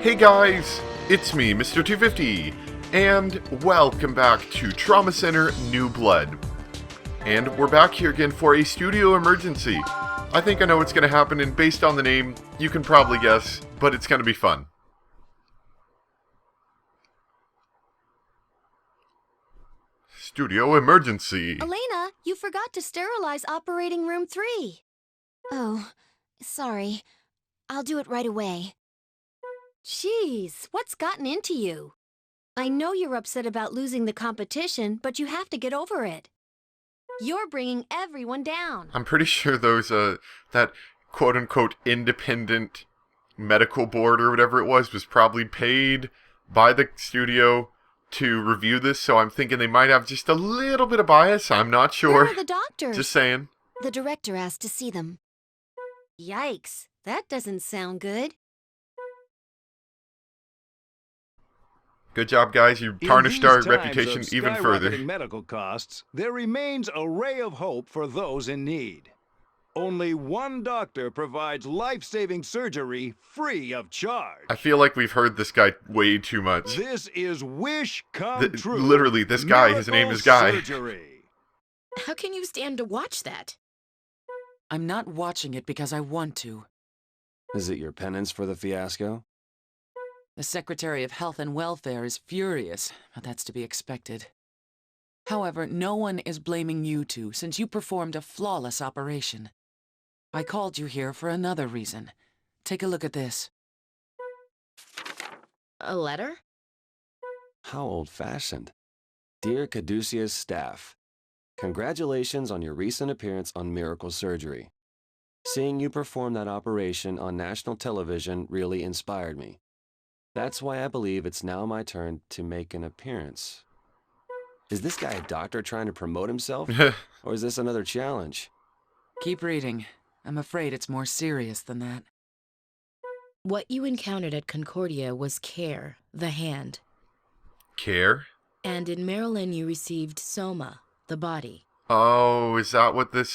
Hey guys, it's me, Mr. 250, and welcome back to Trauma Center New Blood. And we're back here again for a studio emergency. I think I know what's going to happen, and based on the name, you can probably guess, but it's going to be fun. Studio emergency. Elena, you forgot to sterilize operating room 3. Oh, sorry. I'll do it right away. Jeez, what's gotten into you? I know you're upset about losing the competition, but you have to get over it. You're bringing everyone down. I'm pretty sure those, that quote-unquote independent medical board or whatever it was probably paid by the studio to review this, so I'm thinking they might have just a little bit of bias. I'm not sure. Where are the doctors? Just saying. The director asked to see them. Yikes, that doesn't sound good. Good job, guys. You tarnished our reputation of even further. Medical costs, there remains a ray of hope for those in need. Only one doctor provides life-saving surgery free of charge. I feel like we've heard this guy way too much. This is wish come true. Literally, this guy, his name is Guy. Surgery. How can you stand to watch that? I'm not watching it because I want to. Is it your penance for the fiasco? The Secretary of Health and Welfare is furious, but that's to be expected. However, no one is blaming you two since you performed a flawless operation. I called you here for another reason. Take a look at this. A letter? How old-fashioned. Dear Caduceus staff, congratulations on your recent appearance on Miracle Surgery. Seeing you perform that operation on national television really inspired me. That's why I believe it's now my turn to make an appearance. Is this guy a doctor trying to promote himself? Or is this another challenge? Keep reading. I'm afraid it's more serious than that. What you encountered at Concordia was care, the hand. Care? And in Maryland you received soma, the body. Oh, is that what this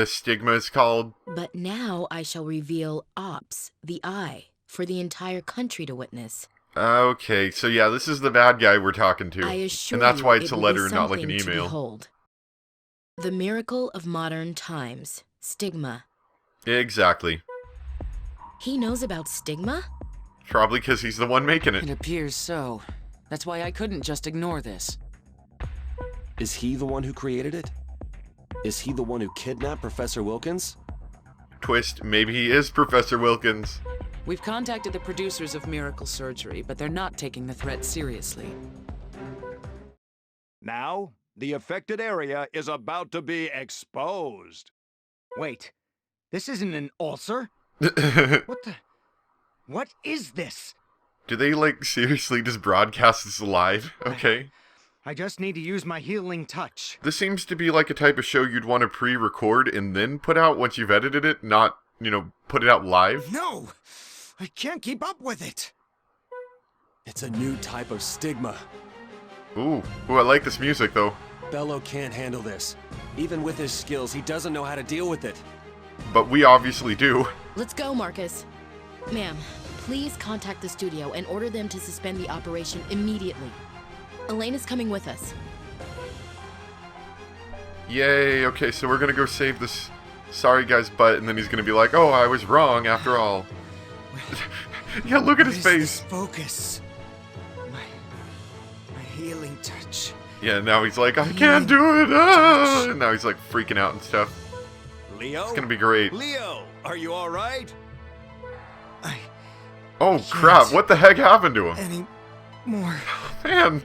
stigma is called? But now I shall reveal ops, the eye, for the entire country to witness. Okay, so yeah, this is the bad guy we're talking to. I assure and that's why you it's it a will letter be and not like an something to email. behold. The miracle of modern times, stigma. Exactly. He knows about stigma? Probably because he's the one making It it. appears so. That's why I couldn't just ignore this. Is he the one who created it? Is he the one who kidnapped Professor Wilkins? Twist, maybe he is Professor Wilkins. We've contacted the producers of Miracle Surgery, but they're not taking the threat seriously. Now, the affected area is about to be exposed. Wait, this isn't an ulcer? What is this? Do they, like, seriously just broadcast this live? Okay. I just need to use my healing touch. This seems to be like a type of show you'd want to pre-record and then put out once you've edited it, not, put it out live. No! I can't keep up with it! It's a new type of stigma. Ooh, I like this music, though. Bello can't handle this. Even with his skills, he doesn't know how to deal with it. But we obviously do. Let's go, Marcus. Ma'am, please contact the studio and order them to suspend the operation immediately. Elena's coming with us. Yay, okay, so we're gonna go save this sorry guy's butt, and then he's gonna be like, oh, I was wrong after all. Yeah, look at his face. Focus. My healing touch. Yeah, now he's like, I can't do it. Ah! And now he's like freaking out and stuff. Leo? It's gonna be great. Leo, are you all right? Oh crap, what the heck happened to him? Any more? Man.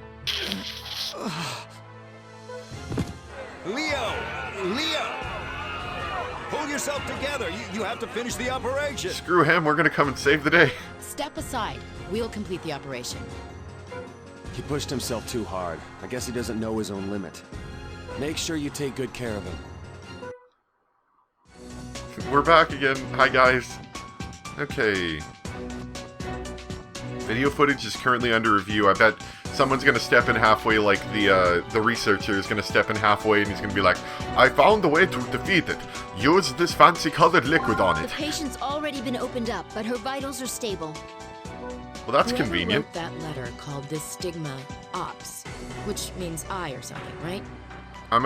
Leo! Pull yourself together. You have to finish the operation. Screw him, we're gonna come and save the day. Step aside. We'll complete the operation. He pushed himself too hard. I guess he doesn't know his own limit. Make sure you take good care of him. We're back again. Hi, guys. Okay. Video footage is currently under review. I bet Someone's gonna step in halfway, like the researcher is gonna step in halfway, and he's gonna be like, "I found the way to defeat it. Use this fancy colored liquid on The it." patient's already been opened up, but her vitals are stable. Well, that's Whoever convenient. wrote that letter called this stigma ops, which means eye or something, right? I'm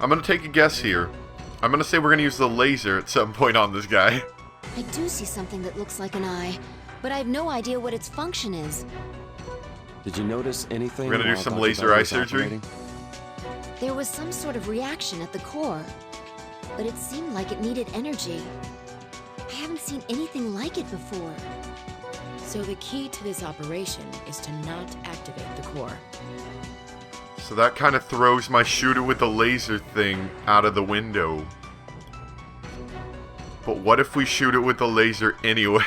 gonna take a guess here. I'm gonna say we're gonna use the laser at some point on this guy. I do see something that looks like an eye, but I have no idea what its function is. Did you notice anything? We're gonna do while some Dr. laser Bello eye was surgery? operating? There was some sort of reaction at the core, but it seemed like it needed energy. I haven't seen anything like it before. So the key to this operation is to not activate the core. So that kind of throws my shoot it with the laser thing out of the window. But what if we shoot it with the laser anyway?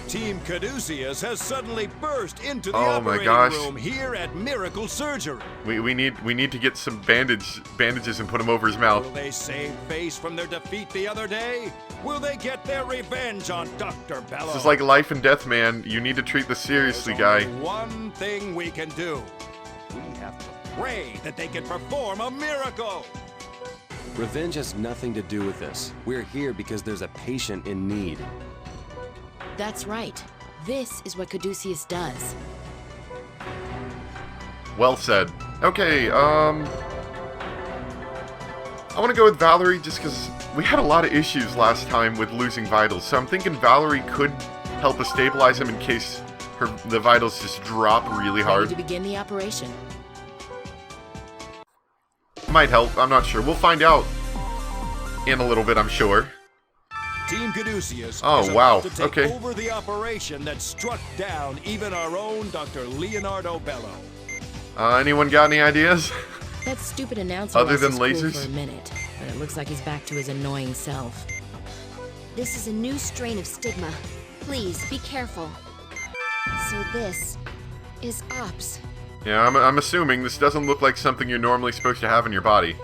Team Caduceus has suddenly burst into the Oh my operating gosh. room here at Miracle Surgery. We need to get some bandages and put them over his mouth. Will they save face from their defeat the other day? Will they get their revenge on Dr. Bello? This is like life and death, man. You need to treat this seriously, There's guy. only one thing we can do. We have to pray that they can perform a miracle. Revenge has nothing to do with this. We're here because there's a patient in need. That's right. This is what Caduceus does. Well said. Okay, I want to go with Valerie just because we had a lot of issues last time with losing vitals. So I'm thinking Valerie could help us stabilize him in case the vitals just drop really Ready hard. to begin the operation. Might help, I'm not sure. We'll find out in a little bit, I'm sure. Team Caduceus Oh, is wow. about to take Okay. over the operation that struck down even our own Dr. Leonardo Bello. Anyone got any ideas? That stupid announcer Other lost than his cool lasers? for a minute, but it looks like he's back to his annoying self. This is a new strain of stigma. Please, be careful. So this is ops. Yeah, I'm assuming this doesn't look like something you're normally supposed to have in your body.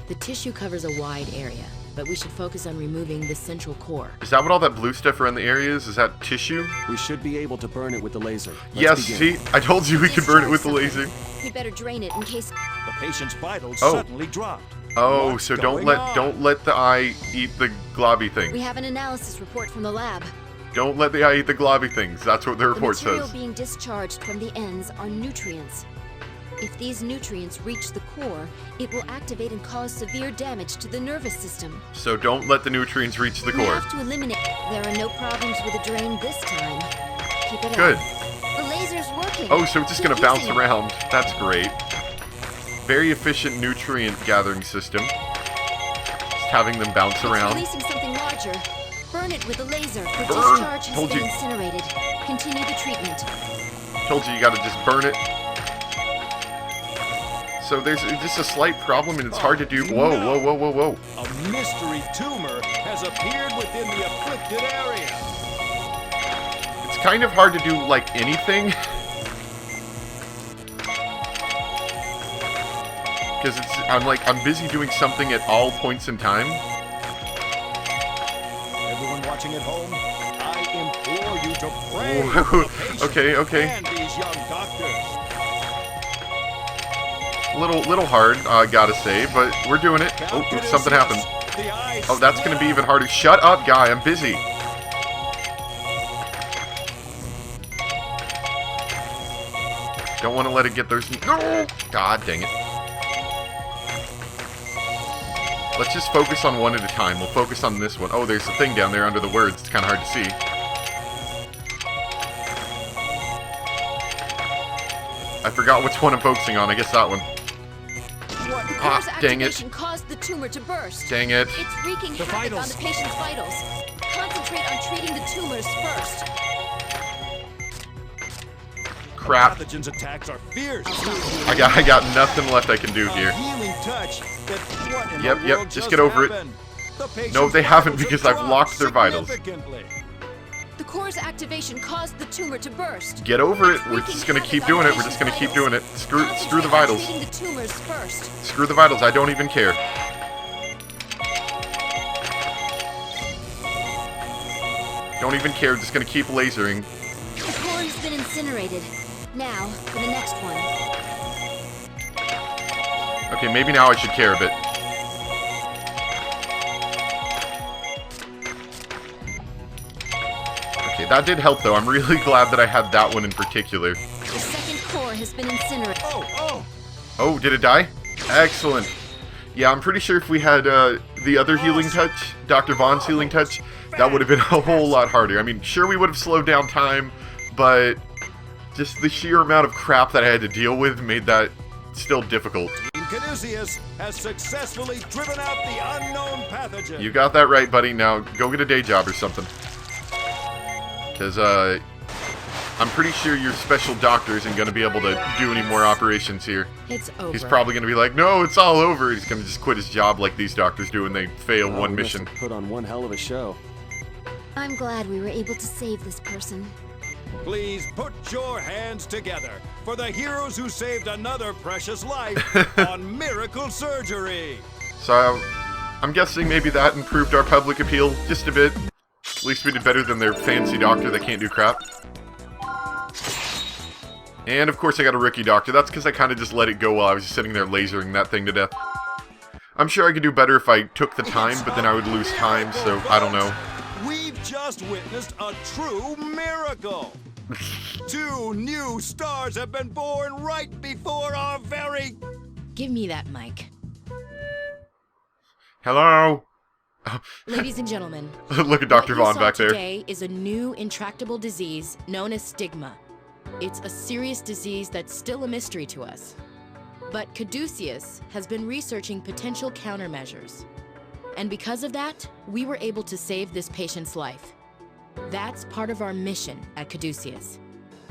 The tissue covers a wide area, but we should focus on removing the central core. Is that what all that blue stuff around the area is? Is that tissue? We should be able to burn it with the laser. Let's Yes, begin. see? I told you we could burn it with the Discharge laser. something. We better drain it in case... The patient's vitals Oh. suddenly dropped. Oh, What's so going on? don't let the eye eat the globby We thing. have an analysis report from the lab. Don't let the eye eat the globby things. That's what the The report material says. being discharged from the ends are nutrients. If these nutrients reach the core, it will activate and cause severe damage to the nervous system. So don't let the nutrients reach the We core. have to eliminate... There are no problems with the drain this time. Keep it Good. up. The laser's working. Oh, so it's just Keep gonna bounce using it. around. That's great. Very efficient nutrient gathering system. Just having them bounce It's around. releasing something larger. Burn it with the laser. The Burn! discharge has Told been you. incinerated. Continue the treatment. Told you gotta just burn it. So there's just a slight problem and it's hard to do. Whoa, whoa, whoa, whoa, whoa. A mystery tumor has appeared within the afflicted area. It's kind of hard to do, like, anything. Because I'm busy doing something at all points in time. Everyone watching at home, I implore you to pray Whoa. for the patients Okay. and these young doctors. Little hard, gotta say, but we're doing it. Oh, oops, something happened. The eyes Oh, that's gonna be even harder. Shut up, guy, I'm busy. Don't want to let it get those... No! God dang it. Let's just focus on one at a time. We'll focus on this one. Oh, there's a thing down there under the words. It's kind of hard to see. I forgot which one I'm focusing on. I guess that one. The Ah, core's dang it. activation caused the tumor to burst. Dang it. It's wreaking The havoc on vitals. the patient's vitals. Concentrate on treating the tumors first. Crap. pathogen's attacks are fierce. I got nothing left I can do A here. healing touch. That what in Yep, the yep, world just just get over it. happened? The patient's No, they haven't vitals because have I've locked their dropped vitals. significantly. The core's activation caused the tumor to burst. Get over it. We're just gonna keep doing it. We're just gonna keep doing it. Screw the Concentrate on vitals. treating the tumors first. Screw the vitals. I don't even care. Don't even care. Just gonna keep lasering. The core has been incinerated. Now, for the next one. Okay, maybe now I should care a bit. Okay, that did help though. I'm really glad that I had that one in particular. The second core has been incinerated. Oh, did it die? Excellent. Yeah, I'm pretty sure if we had the other healing touch, Dr. Vaughn's healing touch, that would have been a whole lot harder. I mean, sure we would have slowed down time, but just the sheer amount of crap that I had to deal with made that still difficult. Caduceus has successfully driven out the unknown pathogen. You got that right, buddy. Now, go get a day job or something. Because, I'm pretty sure your special doctor isn't going to be able to do any more operations here. It's over. He's probably going to be like, no, it's all over. He's going to just quit his job like these doctors do when they fail Well, one we must mission. have put on one hell of a show. I'm glad we were able to save this person. Please put your hands together for the heroes who saved another precious life on miracle surgery. So, I'm guessing maybe that improved our public appeal just a bit. At least we did better than their fancy doctor that can't do crap. And of course I got a rookie doctor. That's because I kind of just let it go while I was just sitting there lasering that thing to death. I'm sure I could do better if I took the time, but then I would lose time, so I don't know. We've just witnessed a true miracle. 2 new stars have been born right before our very... Give me that mic. Hello? Ladies and gentlemen, Look at Dr. what you Vaughn saw back there. today is a new intractable disease known as stigma. It's a serious disease that's still a mystery to us. But Caduceus has been researching potential countermeasures. And because of that, we were able to save this patient's life. That's part of our mission at Caduceus.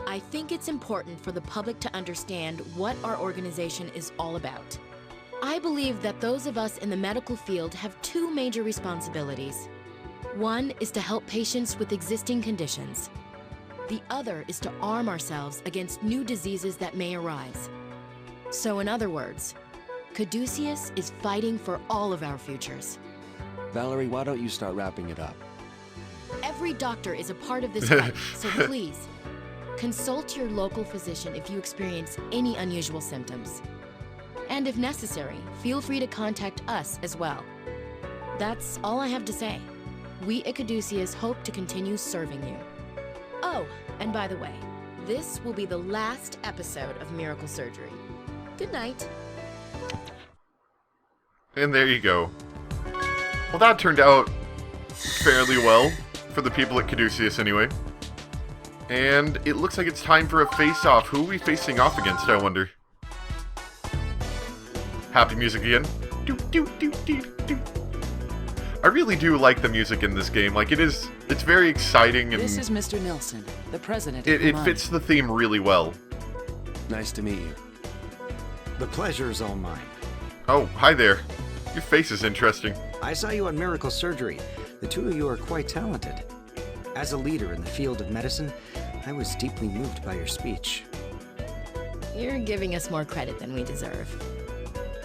I think it's important for the public to understand what our organization is all about. I believe that those of us in the medical field have 2 major responsibilities. One is to help patients with existing conditions. The other is to arm ourselves against new diseases that may arise. So in other words, Caduceus is fighting for all of our futures. Valerie, why don't you start wrapping it up? Every doctor is a part of this fight, so please, consult your local physician if you experience any unusual symptoms. And if necessary, feel free to contact us as well. That's all I have to say. We at Caduceus hope to continue serving you. Oh, and by the way, this will be the last episode of Miracle Surgery. Good night. And there you go. Well, that turned out fairly well, for the people at Caduceus anyway. And it looks like it's time for a face-off. Who are we facing off against, I wonder? Happy music again. Doo, doo, doo, doo, doo. I really do like the music in this game. Like, it's very exciting and This is Mr. Nilsson, the president. it of Vermont. fits the theme really well. Nice to meet you. The pleasure is all mine. Oh, hi there. Your face is interesting. I saw you on Miracle Surgery. The 2 of you are quite talented. As a leader in the field of medicine, I was deeply moved by your speech. You're giving us more credit than we deserve.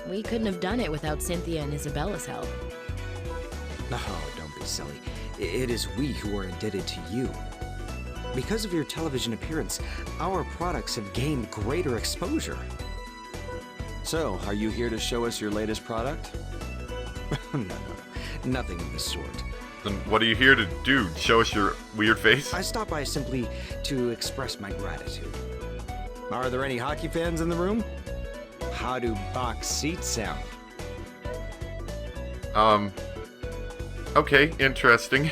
We couldn't have done it without Cynthia and Isabella's help. Oh, don't be silly. It is we who are indebted to you. Because of your television appearance, our products have gained greater exposure. So, are you here to show us your latest product? No, nothing of the sort. Then what are you here to do? Show us your weird face? I stopped by simply to express my gratitude. Are there any hockey fans in the room? How do box seats sound? Okay, interesting.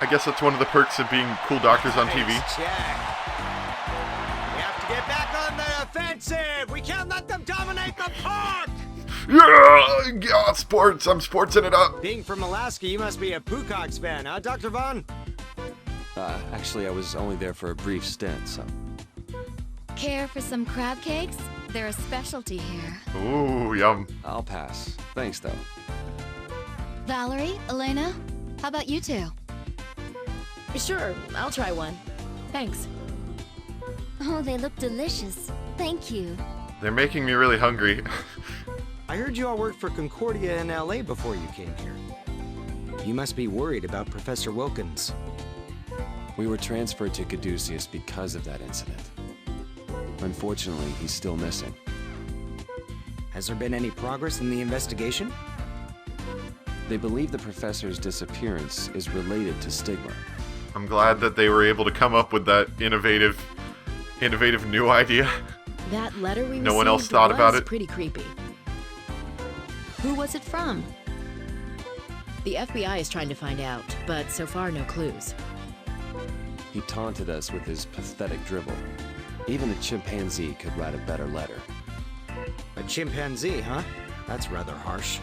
I guess that's one of the perks of being cool doctors on TV. Check. We have to get back on the offensive. We can't let them dominate the park. Yeah, sports. I'm sportsing it up. Being from Alaska, you must be a Poocox fan, huh, Dr. Vaughn? Actually, I was only there for a brief stint, so... Care for some crab cakes? They're a specialty here. Ooh, yum. I'll pass. Thanks, though. Valerie, Elena, how about you 2? Sure, I'll try one. Thanks. Oh, they look delicious. Thank you. They're making me really hungry. I heard you all worked for Concordia in LA before you came here. You must be worried about Professor Wilkins. We were transferred to Caduceus because of that incident. Unfortunately, he's still missing. Has there been any progress in the investigation? They believe the professor's disappearance is related to stigma. I'm glad that they were able to come up with that innovative new idea. That letter we received No one else thought about was it? pretty creepy. Who was it from? The FBI is trying to find out, but so far no clues. He taunted us with his pathetic dribble. Even a chimpanzee could write a better letter. A chimpanzee, huh? That's rather harsh.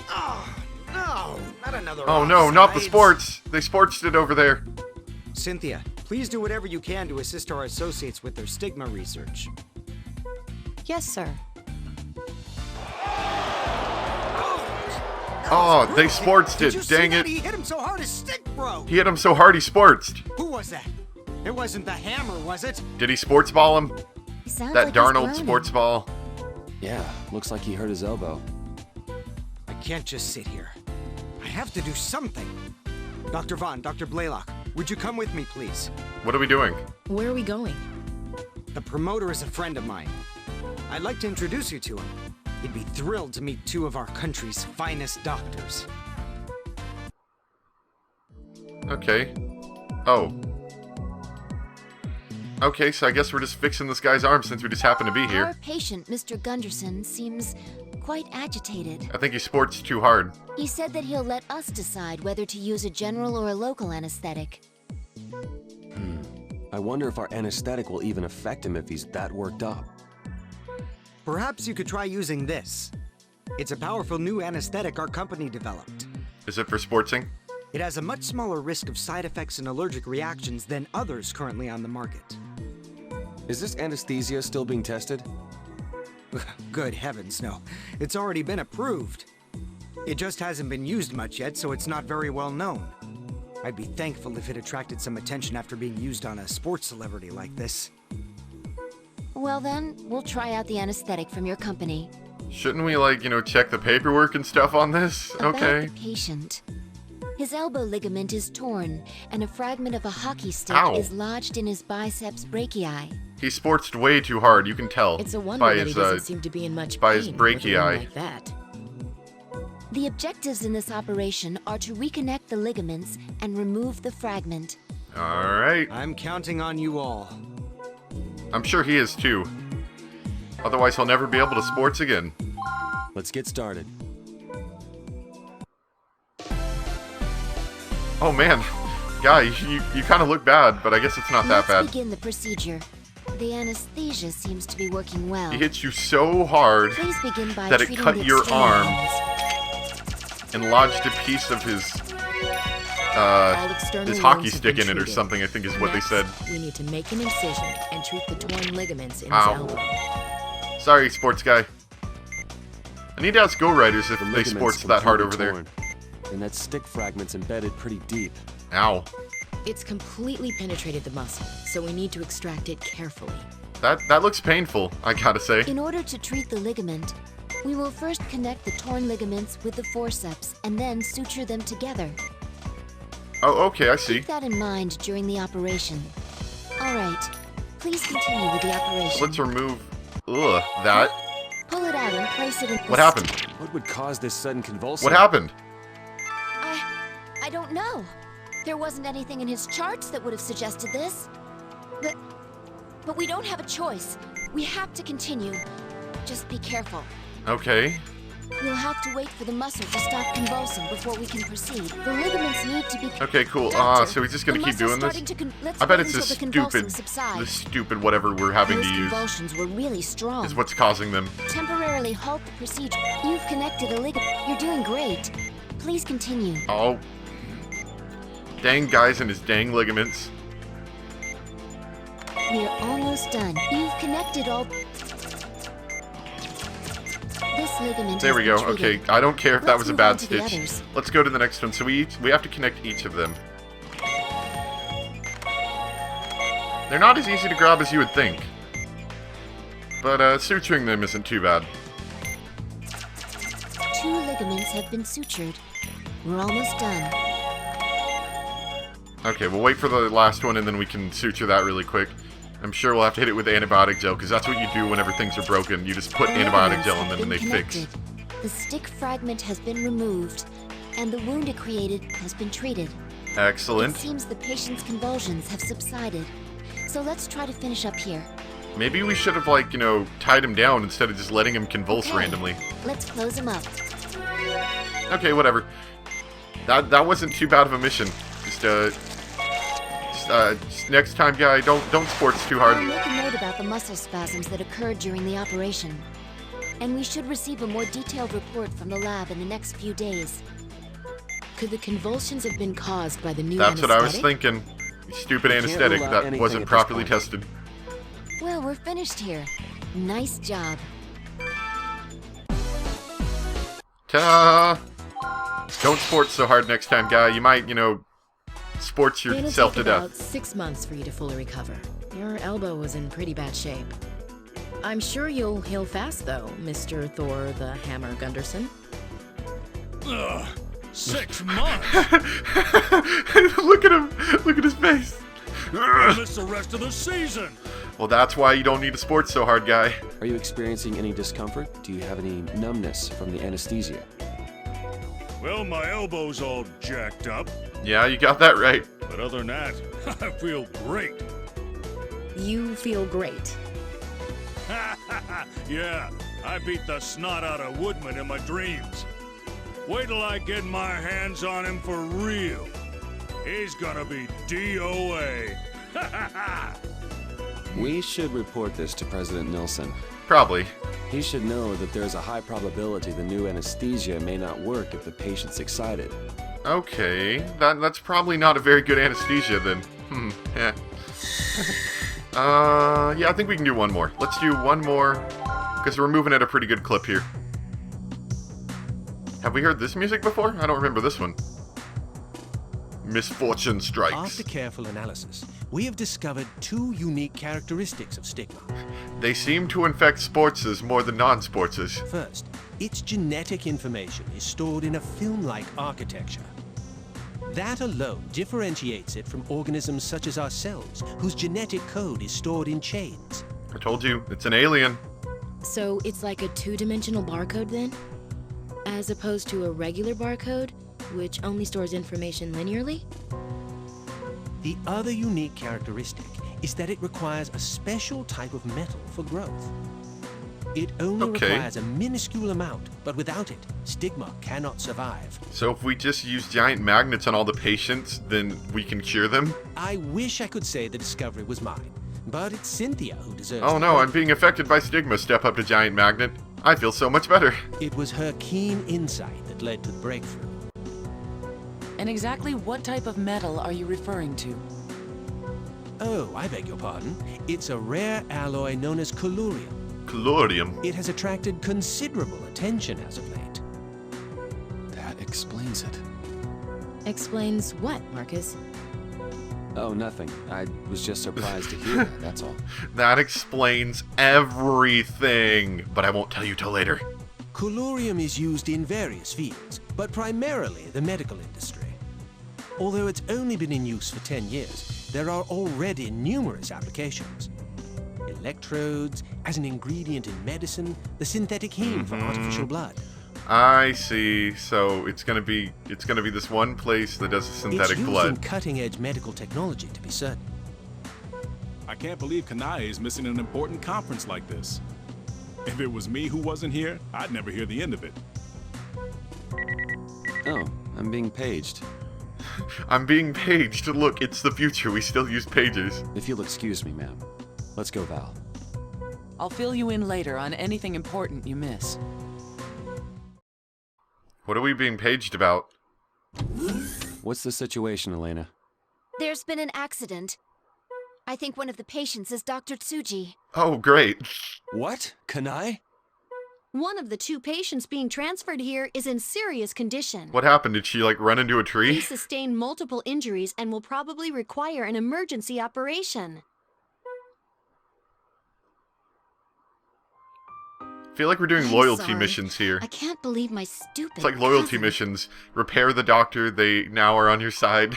Oh, no! Not another Oh no, not the offsides. sports! They sportsed it over there. Cynthia, please do whatever you can to assist our associates with their stigma research. Yes, sir. Oh, they sportsed Did you it, see dang that? it. He hit him so hard his stick broke! He hit him so hard he sportsed. Who was that? It wasn't the hammer, was it? Did he sports ball him? He sounds That like he's Darnold groaning. sports ball. Yeah, looks like he hurt his elbow. I can't just sit here. I have to do something. Dr. Vaughn, Dr. Blaylock, would you come with me, please? What are we doing? Where are we going? The promoter is a friend of mine. I'd like to introduce you to him. He'd be thrilled to meet two of our country's finest doctors. Okay. Oh. Okay, so I guess we're just fixing this guy's arm since we just happen to be Our here. patient, Mr. Gunderson, seems quite agitated. I think he sports too hard. He said that he'll let us decide whether to use a general or a local anesthetic. I wonder if our anesthetic will even affect him if he's that worked up. Perhaps you could try using this. It's a powerful new anesthetic our company developed. Is it for sportsing? It has a much smaller risk of side effects and allergic reactions than others currently on the market. Is this anesthesia still being tested? Good heavens, no. It's already been approved. It just hasn't been used much yet, so it's not very well known. I'd be thankful if it attracted some attention after being used on a sports celebrity like this. Well then, we'll try out the anesthetic from your company. Shouldn't we, like, check the paperwork and stuff on this? Okay. About the patient. His elbow ligament is torn, and a fragment of a hockey stick Ow. is lodged in his biceps brachii. He sportsed way too hard, you can tell. It's a wonder by that his, he doesn't seem to be in much by pain his with a wound brachii. like that. The objectives in this operation are to reconnect the ligaments and remove the fragment. Alright. I'm counting on you all. I'm sure he is too. Otherwise he'll never be able to sports again. Let's get started. Oh man. Guy, you kind of look bad, but I guess it's not that Let's bad. begin the procedure. The anesthesia seems to be working well. He hits you so hard Please begin by that it treating cut the your extreme arm. wounds. and lodged a piece of his All external his hockey wounds have stick been in it or treated. something, I think is what Next, they said. we need to make an incision and treat the torn ligaments in Ow. his elbow. Sorry, sports guy. I need to ask Go Riders if The they ligament's sports that hard over completely there. torn, and that stick fragment's embedded pretty deep. Ow. It's completely penetrated the muscle, so we need to extract it carefully. That looks painful, I gotta say. In order to treat the ligament, we will first connect the torn ligaments with the forceps and then suture them together. Oh, okay, I see. Keep that in mind during the operation. All right, please continue with the operation. Let's remove that. Pull it out and place it in. What happened? What would cause this sudden convulsion? What happened? I don't know. There wasn't anything in his charts that would have suggested this. But we don't have a choice. We have to continue. Just be careful. Okay. We'll have to wait for the muscle to stop convulsing before we can proceed. The ligaments need to be. Okay, cool. Doctor, So he's just gonna the keep doing muscle's this? starting to let's I bet wait it's until this the convulsing stupid, subsides. whatever we're having Those to use convulsions were really strong. is what's causing them. Temporarily halt the procedure. You've connected a ligament. You're doing great. Please continue. Oh. Dang guys and his dang ligaments. We're almost done. You've connected all. This ligament. There has we been go. Okay, treated. I don't care if that Let's was a move bad on to the stitch. others. Let's go to the next one. So we have to connect each of them. They're not as easy to grab as you would think. But suturing them isn't too bad. 2 ligaments have been sutured. We're almost done. Okay, we'll wait for the last one and then we can suture that really quick. I'm sure we'll have to hit it with antibiotic gel, because that's what you do whenever things are broken. You just put antibiotic gel on them and they fix. The stick fragment has been removed, and the wound it created has been treated. Excellent. It seems the patient's convulsions have subsided. So let's try to finish up here. Maybe we should have, like, you know, tied him down instead of just letting him convulse randomly. Let's close him up. Okay, whatever. That wasn't too bad of a mission. Just next time, guy, don't sports too hard. I'll make a note about the muscle spasms that occurred during the operation. And we should receive a more detailed report from the lab in the next few days. Could the convulsions have been caused by the new That's anesthetic? what I was thinking. Stupid anesthetic that wasn't properly tested. Well, we're finished here. Nice job. Ta-da! Don't sport so hard next time, guy. You might, you know, sports yourself to It'll take death. about 6 months for you to fully recover. Your elbow was in pretty bad shape. I'm sure you'll heal fast, though, Mr. Thor the Hammer Gunderson. Ugh, 6 months? Look at him! Look at his face! I missed the rest of the season! Well, that's why you don't need to sport so hard, guy. Are you experiencing any discomfort? Do you have any numbness from the anesthesia? Well, my elbow's all jacked up, Yeah, you got that right. but other than that, I feel great. You feel great. Yeah, I beat the snot out of Woodman in my dreams. Wait till I get my hands on him for real. He's gonna be DOA. We should report this to President Nilsson. Probably. He should know that there's a high probability the new anesthesia may not work if the patient's excited. Okay, that's probably not a very good anesthesia then. Yeah. Yeah, I think we can do one more. Let's do one more, because we're moving at a pretty good clip here. Have we heard this music before? I don't remember this one. Misfortune strikes. After careful analysis, we have discovered 2 unique characteristics of stigma. They seem to infect sportses more than non-sportses. First, its genetic information is stored in a film-like architecture. That alone differentiates it from organisms such as ourselves, whose genetic code is stored in chains. I told you, it's an alien. So it's like a 2-dimensional barcode then? As opposed to a regular barcode, which only stores information linearly? The other unique characteristic is that it requires a special type of metal for growth. It only requires a minuscule amount, but without it, stigma cannot survive. So if we just use giant magnets on all the patients, then we can cure them? I wish I could say the discovery was mine, but it's Cynthia who deserves Oh the no, I'm credit. being affected by stigma. Step up to giant magnet. I feel so much better. It was her keen insight that led to the breakthrough. And exactly what type of metal are you referring to? Oh, I beg your pardon. It's a rare alloy known as collurium. Collurium. It has attracted considerable attention as of late. That explains it. Explains what, Marcus? Oh, nothing. I was just surprised to hear that, that's all. That explains everything. But I won't tell you till later. Collurium is used in various fields, but primarily the medical industry. Although it's only been in use for 10 years, there are already numerous applications. Electrodes, as an ingredient in medicine, the synthetic heme for artificial blood. I see. So it's gonna be this one place that does synthetic It's used blood. in cutting-edge medical technology, to be certain. I can't believe Kanai is missing an important conference like this. If it was me who wasn't here, I'd never hear the end of it. Oh, I'm being paged. I'm being paged. Look, it's the future. We still use pagers. If you'll excuse me, ma'am. Let's go, Val. I'll fill you in later on anything important you miss. What are we being paged about? What's the situation, Elena? There's been an accident. I think one of the patients is Dr. Tsuji. Oh, great. What? Kanai? One of the 2 patients being transferred here is in serious condition. What happened? Did she, like, run into a He tree? sustained multiple injuries and will probably require an emergency operation. I feel like we're doing I'm loyalty sorry. missions here. I can't believe my stupid It's like loyalty cousin. missions. Repair the doctor. They now are on your side.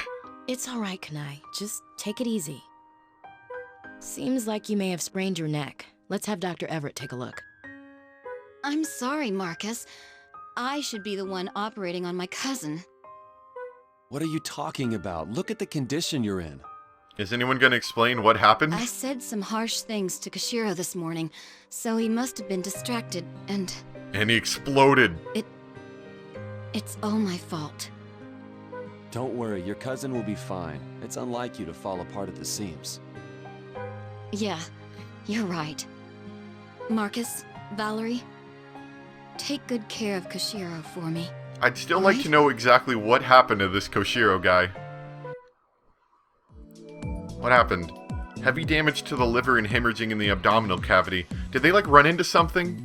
It's all right, Kanai. Just take it easy. Seems like you may have sprained your neck. Let's have Dr. Everett take a look. I'm sorry, Marcus. I should be the one operating on my cousin. What are you talking about? Look at the condition you're in. Is anyone going to explain what happened? I said some harsh things to Koshiro this morning, so he must have been distracted, and And he exploded. it's all my fault. Don't worry, your cousin will be fine. It's unlike you to fall apart at the seams. Yeah, you're right. Marcus, Valerie, take good care of Koshiro for me. I'd still like Right? to know exactly what happened to this Koshiro guy. What happened? Heavy damage to the liver and hemorrhaging in the abdominal cavity. Did they, like, run into something?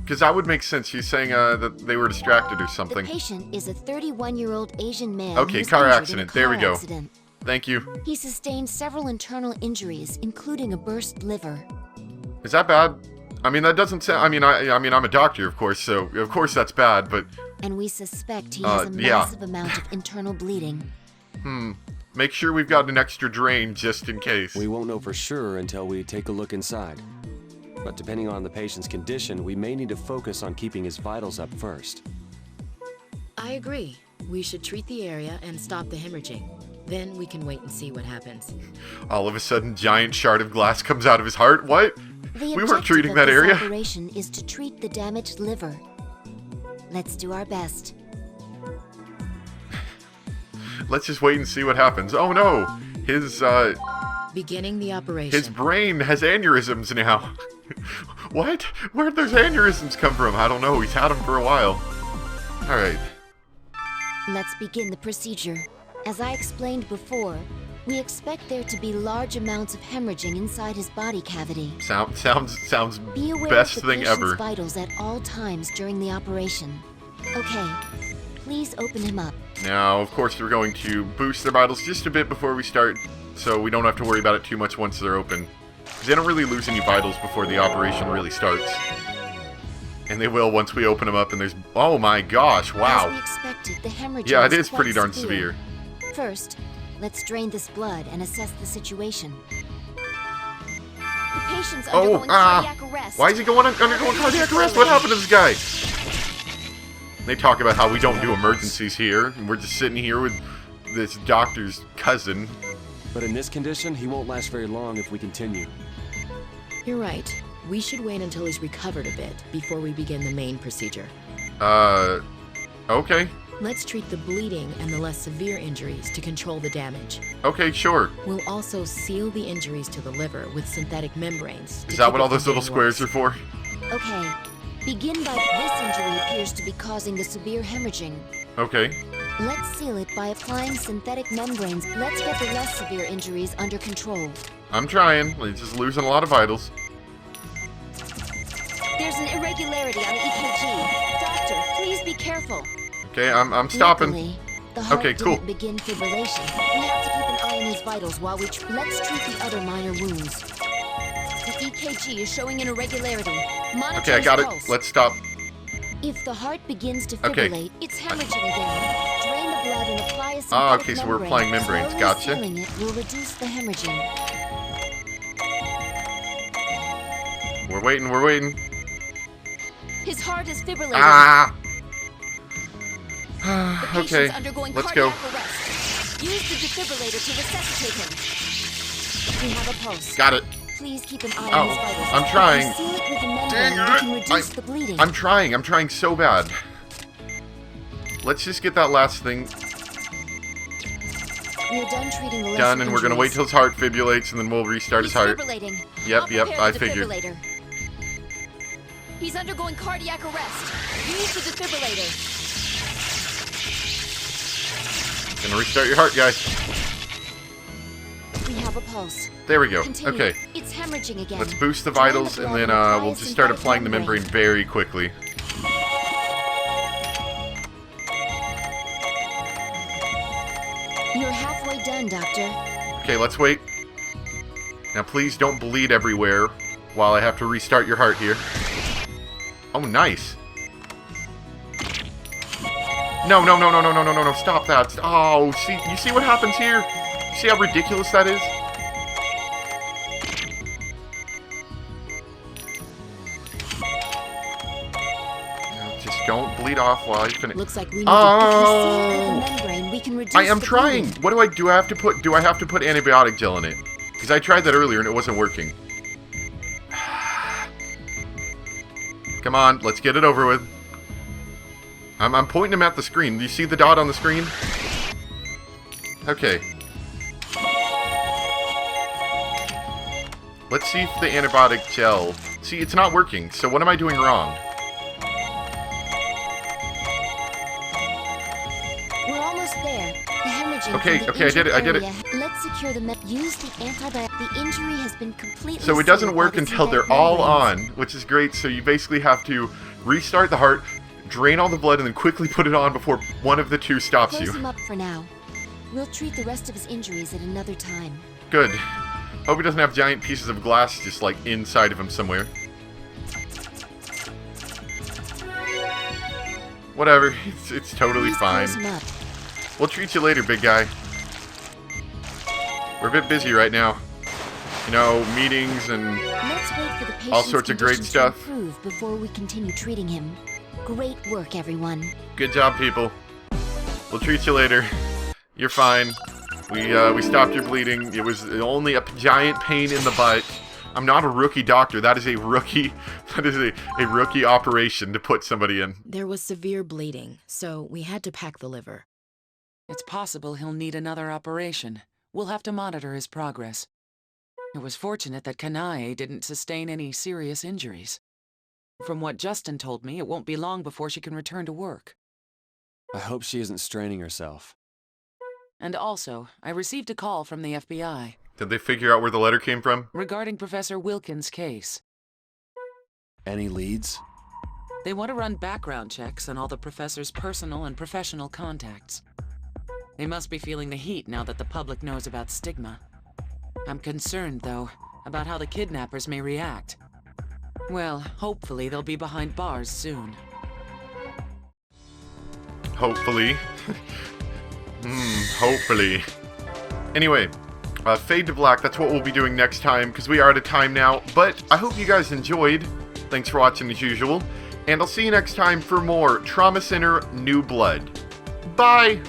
Because that would make sense. She's saying that they were distracted or The something. patient is a 31-year-old Asian man Okay, who's car injured in a accident. There we car go. accident. Thank you. He sustained several internal injuries, including a burst liver. Is that bad? I mean, that doesn't sound... I mean, I'm a doctor, of course, so of course that's bad, but... And we suspect he has a yeah. massive amount of internal bleeding. Make sure we've got an extra drain just in case. We won't know for sure until we take a look inside. But depending on the patient's condition, we may need to focus on keeping his vitals up first. I agree. We should treat the area and stop the hemorrhaging. Then we can wait and see what happens. All of a sudden, giant shard of glass comes out of his heart. What? The We weren't objective treating of that this area. operation is to treat the damaged liver. Let's do our best. Let's just wait and see what happens. Oh no! Beginning the operation. His brain has aneurysms now. What? Where'd those aneurysms come from? I don't know. He's had them for a while. Alright. Let's begin the procedure. As I explained before, we expect there to be large amounts of hemorrhaging inside his body cavity. Sounds Be aware best of the thing patient's ever. vitals at all times during the operation. Okay, please open him up. Now, of course, we're going to boost their vitals just a bit before we start, so we don't have to worry about it too much once they're open. 'Cause they don't really lose any vitals before the operation really starts. And they will once we open them up and there's... Oh my gosh, As we wow. expected, the hemorrhage Yeah, it is is pretty quite darn severe. First, let's drain this blood and assess the situation. The patient's undergoing cardiac arrest. Why is he undergoing cardiac arrest? What happened to this guy? They talk about how we don't do emergencies here, and we're just sitting here with this doctor's cousin. But in this condition, he won't last very long if we continue. You're right. We should wait until he's recovered a bit before we begin the main procedure. Okay. Let's treat the bleeding and the less severe injuries to control the damage. Okay, sure. We'll also seal the injuries to the liver with synthetic membranes. Is that what all those little squares are for? Okay, begin by this injury appears to be causing the severe hemorrhaging. Okay. Let's seal it by applying synthetic membranes. Let's get the less severe injuries under control. I'm trying. He's just losing a lot of vitals. There's an irregularity on the EKG. Doctor, please be careful. Okay, I'm stopping. Luckily, the heart Okay, cool. didn't begin fibrillation. We have to keep an eye on his vitals while we let's treat the other minor wounds. The EKG is showing an irregularity. Monitor Okay, I his got it. pulse. Let's stop. If the heart begins to Okay. fibrillate, it's hemorrhaging again. Drain the blood and apply a synthetic Ah, okay, so we're membrane. applying membranes. Slowly Gotcha. sealing it will reduce the hemorrhaging. We're waiting. His heart is fibrillating. Ah! The patient's Okay, undergoing let's go. cardiac arrest. Use the defibrillator to resuscitate him. We have a pulse. Got it. Please keep an eye Oh, on his vitals. I'm trying. If you seal it with a membrane, Dang we it. can reduce the bleeding. I'm trying so bad. Let's just get that last thing We're done treating the lesser done, and we're gonna wait injuries. till his heart fibrillates, and then we'll restart his He's heart. fibrillating. Yep, I'll prepare I the figured. defibrillator. He's undergoing cardiac arrest. Use the defibrillator. Gonna restart your heart, guys. We have a pulse. There we go. Continue. Okay. It's hemorrhaging again. Let's boost the Drain vitals, blood and then apply we'll a just start synthetic applying the membrane very quickly. You're halfway done, Doctor. Okay, let's wait. Now please don't bleed everywhere while I have to restart your heart here. Oh, nice. No, no, no, no, no, no, no, no, no, stop that. Oh, see, you see what happens here? You see how ridiculous that is? No, just don't bleed off while you finish. Looks like we need to seal with the membrane. We can reduce I am the trying. bleeding. What do I do? I have to put antibiotic gel in it? Because I tried that earlier and it wasn't working. Come on, let's get it over with. I'm pointing him at the screen. Do you see the dot on the screen? Okay. Let's see if the antibiotic gel... See, it's not working, so what am I doing wrong? We're almost there. The hemorrhaging Okay, from the okay, I did it, I did it. area. Let's secure the use the antibiotic. The injury has been completely So it doesn't sealed work by the until they're synthetic all membranes. on, which is great. So you basically have to restart the heart, drain all the blood, and then quickly put it on before one of the two stops Close you. him up for now. We'll treat the rest of his injuries at another time. Good. Hope he doesn't have giant pieces of glass just like inside of him somewhere. Whatever, it's totally Please fine. close him up. We'll treat you later, big guy. We're a bit busy right now. You know, meetings and... Let's wait for the patient's all sorts of great condition stuff. to improve before we continue treating him. Great work, everyone. Good job, people. We'll treat you later. You're fine. We stopped your bleeding. It was only a giant pain in the butt. I'm not a rookie doctor. That is a rookie. That is a rookie operation to put somebody in. There was severe bleeding, so we had to pack the liver. It's possible he'll need another operation. We'll have to monitor his progress. It was fortunate that Kanae didn't sustain any serious injuries. From what Justin told me, it won't be long before she can return to work. I hope she isn't straining herself. And also, I received a call from the FBI Did they figure out where the letter came from? regarding Professor Wilkins' case. Any leads? They want to run background checks on all the professor's personal and professional contacts. They must be feeling the heat now that the public knows about stigma. I'm concerned, though, about how the kidnappers may react. Well, hopefully they'll be behind bars soon. Hopefully. Hopefully. Anyway, fade to black, that's what we'll be doing next time, because we are out of time now. But I hope you guys enjoyed. Thanks for watching as usual. And I'll see you next time for more Trauma Center New Blood. Bye!